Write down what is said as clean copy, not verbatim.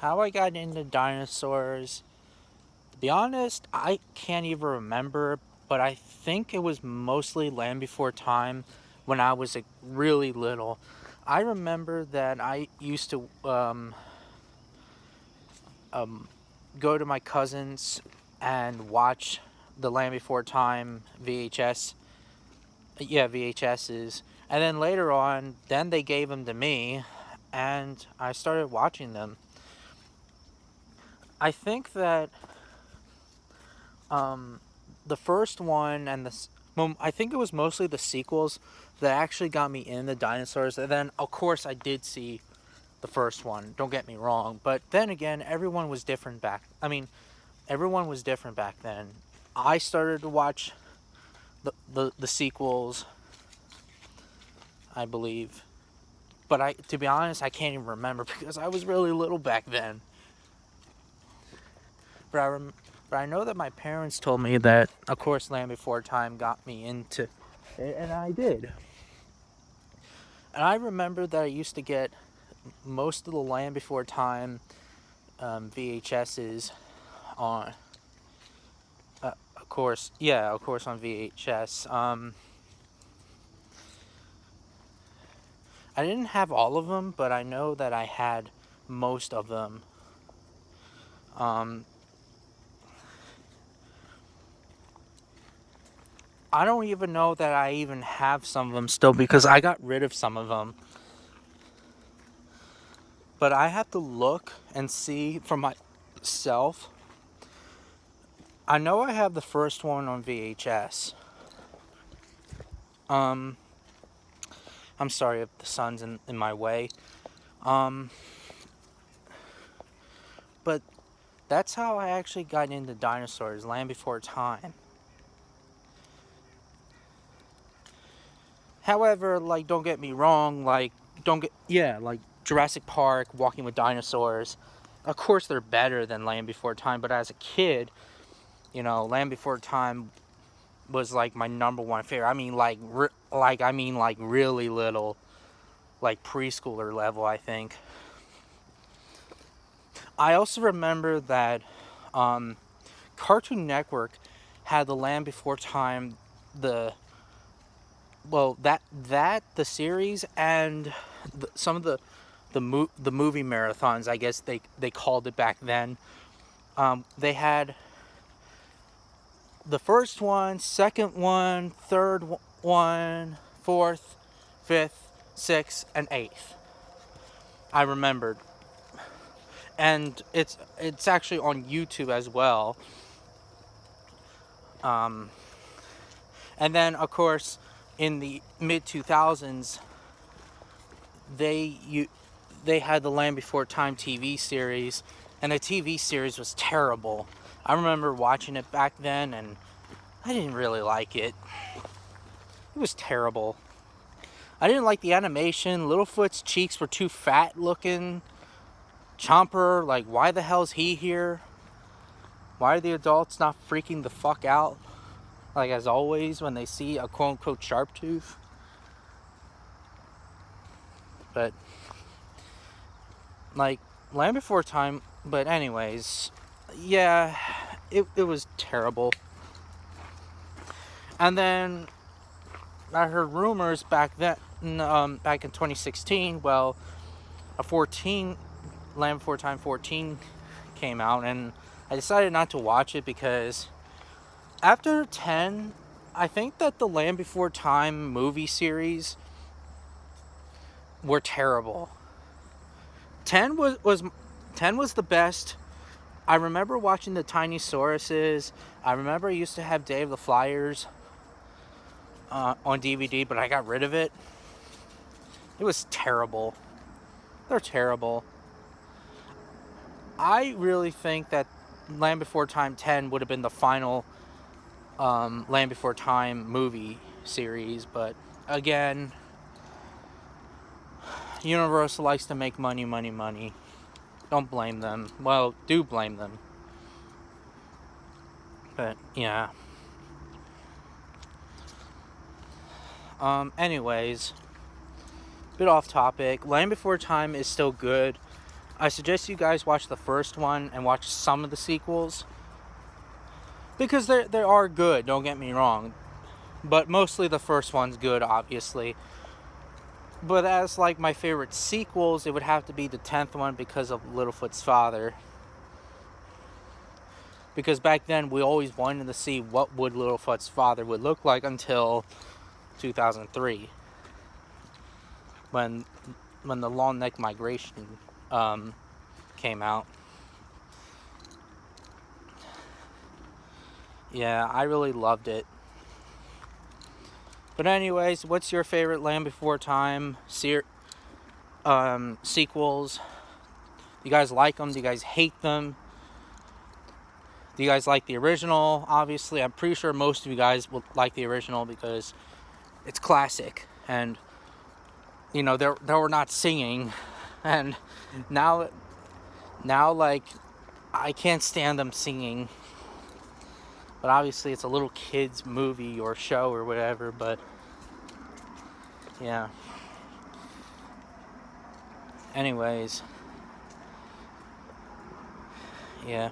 How I got into dinosaurs, to be honest, I can't even remember, but I think it was mostly Land Before Time when I was really little. I remember that I used to um, go to my cousins and watch the Land Before Time VHS. Yeah, VHSs. And then later on, then they gave them to me, and I started watching them. I think that um, the first one and well, I think it was mostly the sequels that actually got me into dinosaurs. And then, of course, I did see the first one. Don't get me wrong, but then again, everyone was different back. I mean, everyone was different back then. I started to watch the sequels, I believe, but to be honest, I can't even remember because I was really little back then. But but I know that my parents told me that, of course, Land Before Time got me into it, and I did. And I remember that I used to get most of the Land Before Time VHSs on, of course, on VHS. I didn't have all of them, but I know that I had most of them. Um, I don't even know that I even have some of them still because I got rid of some of them. But I have to look and see for myself. I know I have the first one on VHS. Um, I'm sorry if the sun's in my way. Um, but that's how I actually got into dinosaurs, Land Before Time. However, like, don't get me wrong, like Jurassic Park, Walking with Dinosaurs. Of course, they're better than Land Before Time, but as a kid, Land Before Time was like my number one favorite. I mean, like really little, like preschooler level, I think. I also remember that Cartoon Network had the Land Before Time, the the series and some of the movie marathons. I guess they called it back then. They had the first one, second one, third one, fourth, fifth, sixth, and eighth. I remembered, and it's actually on YouTube as well. Um, and then of course, in the mid 2000s, they you they had the Land Before Time TV series, and the TV series was terrible. I remember watching it back then, and I didn't really like it. It was terrible. I didn't like the animation. Littlefoot's cheeks were too fat looking. Chomper, like, why the hell is he here? Why are the adults not freaking the fuck out? Like, as always, when they see a quote unquote sharp tooth. But, like, Land Before Time. But, anyways, yeah, it was terrible. And then I heard rumors back then, back in 2016. Well, a 14 Land Before Time 14 came out, and I decided not to watch it because after 10, I think that the Land Before Time movie series were terrible. 10 was the best. I remember watching the Tiny Sauruses. I remember I used to have Day of the Flyers on DVD, but I got rid of it. It was terrible. They're terrible. I really think that Land Before Time 10 would have been the final Land Before Time movie series, but again, Universal likes to make money, money, money. Don't blame them. Well, do blame them. But yeah. Anyways, bit off topic. Land Before Time is still good. I suggest you guys watch the first one and watch some of the sequels, because they are good, don't get me wrong, but mostly the first one's good, obviously. But as like my favorite sequels, it would have to be the 10th one because of Littlefoot's father. Because back then we always wanted to see what would Littlefoot's father would look like until 2003, when the Long Neck Migration came out. Yeah, I really loved it. But anyways, what's your favorite Land Before Time sequels? Do you guys like them? Do you guys hate them? Do you guys like the original? Obviously, I'm pretty sure most of you guys will like the original because it's classic. And, you know, they were not singing. And now, like, I can't stand them singing. But obviously, it's a little kid's movie or show or whatever. But, yeah. Anyways. Yeah.